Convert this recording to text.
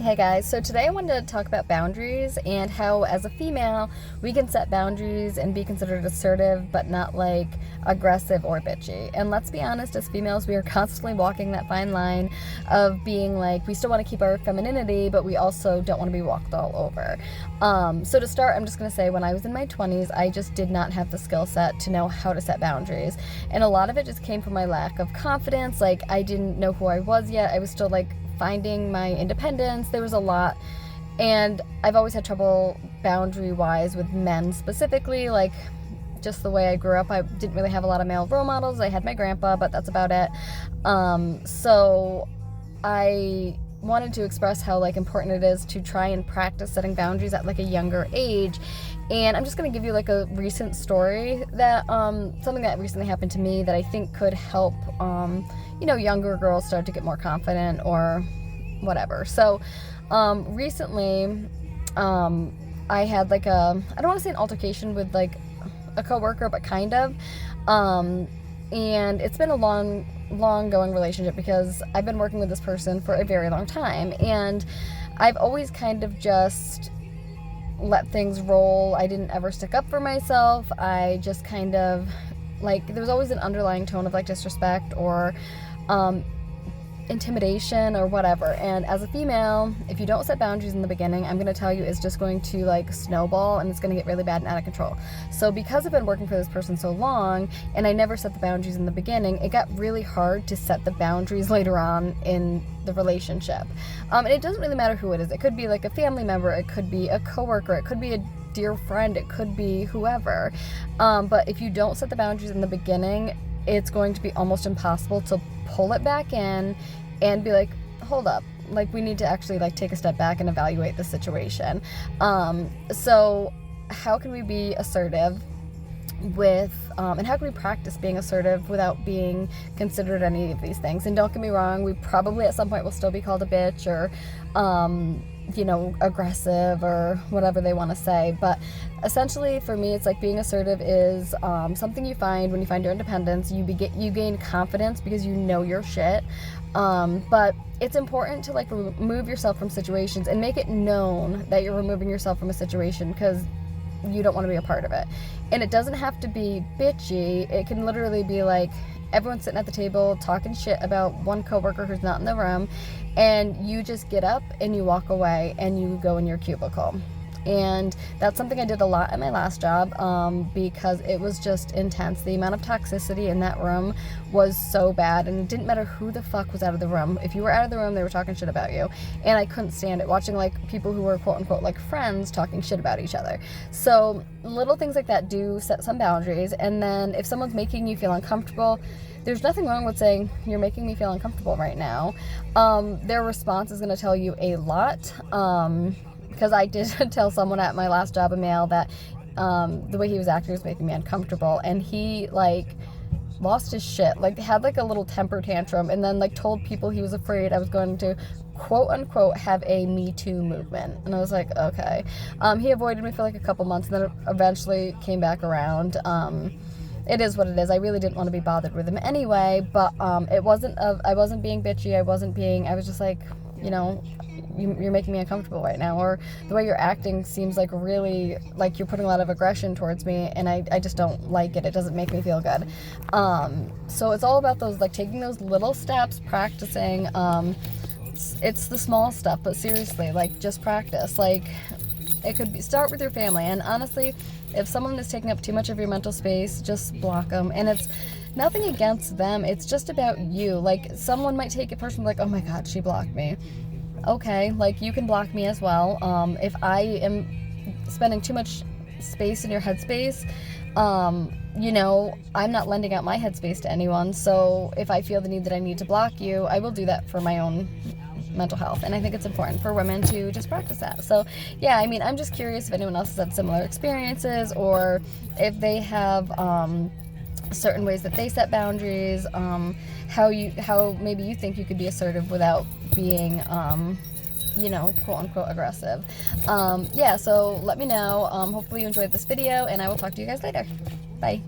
Hey guys, so today I wanted to talk about boundaries and how as a female we can set boundaries and be considered assertive but not like aggressive or bitchy. And let's be honest, as females we are constantly walking that fine line of being like we still want to keep our femininity but we also don't want to be walked all over. So to start, I'm just going to say when I was in my 20s I just did not have the skill set to know how to set boundaries, and a lot of it just came from my lack of confidence. Like I didn't know who I was yet. I was still like finding my independence. There was a lot, and I've always had trouble boundary wise with men specifically, like just the way I grew up. I didn't really have a lot of male role models. I had my grandpa, but that's about it. So I wanted to express how like important it is to try and practice setting boundaries at like a younger age. And I'm just going to give you like a recent story that something that recently happened to me that I think could help younger girls start to get more confident or whatever. So recently I had like I don't want to say an altercation with like a coworker, but kind of, and it's been a long going relationship because I've been working with this person for a very long time, and I've always kind of just let things roll. I didn't ever stick up for myself. I just kind of like, there was always an underlying tone of like disrespect or intimidation or whatever. And as a female, if you don't set boundaries in the beginning, I'm going to tell you, it's just going to like snowball and it's going to get really bad and out of control. So because I've been working for this person so long and I never set the boundaries in the beginning, it got really hard to set the boundaries later on in the relationship. And it doesn't really matter who it is. It could be like a family member, it could be a coworker, it could be a dear friend, it could be whoever. But if you don't set the boundaries in the beginning, it's going to be almost impossible to pull it back in and be like, hold up, like we need to actually like take a step back and evaluate the situation. So how can we be assertive with and how can we practice being assertive without being considered any of these things? And don't get me wrong, we probably at some point will still be called a bitch or aggressive or whatever they want to say. But essentially for me, it's like being assertive is something you find when you find your independence. You gain confidence because you know your shit. But it's important to like remove yourself from situations and make it known that you're removing yourself from a situation because you don't want to be a part of it. And it doesn't have to be bitchy. It can literally be like everyone's sitting at the table talking shit about one coworker who's not in the room, and you just get up and you walk away and you go in your cubicle. And that's something I did a lot at my last job because it was just intense. The amount of toxicity in that room was so bad, and it didn't matter who the fuck was out of the room. If you were out of the room, they were talking shit about you, and I couldn't stand it, watching like people who were quote unquote like friends talking shit about each other. So little things like that do set some boundaries. And then if someone's making you feel uncomfortable, there's nothing wrong with saying, you're making me feel uncomfortable right now. Their response is going to tell you a lot. Because I did tell someone at my last job, a male, that the way he was acting was making me uncomfortable, and he like lost his shit, like had like a little temper tantrum, and then like told people he was afraid I was going to quote unquote have a Me Too movement. And I was like, okay. He avoided me for like a couple months, and then eventually came back around. It is what it is. I really didn't want to be bothered with him anyway, but I wasn't being bitchy. I was just like, you're making me uncomfortable right now, or the way you're acting seems like really like you're putting a lot of aggression towards me, and I just don't like it. It doesn't make me feel good. So it's all about those, like taking those little steps, practicing. It's the small stuff, but seriously, like just practice. Like it could be, start with your family, and honestly, if someone is taking up too much of your mental space, just block them. And it's nothing against them, it's just about you. Like someone might take it personally, like, oh my god, she blocked me. Okay, like you can block me as well. If I am spending too much space in your headspace, I'm not lending out my headspace to anyone. So if I feel the need that I need to block you, I will do that for my own mental health. And I think it's important for women to just practice that. So yeah, I mean, I'm just curious if anyone else has had similar experiences, or if they have certain ways that they set boundaries, how maybe you think you could be assertive without being quote unquote aggressive. So let me know. Hopefully you enjoyed this video, and I will talk to you guys later. Bye.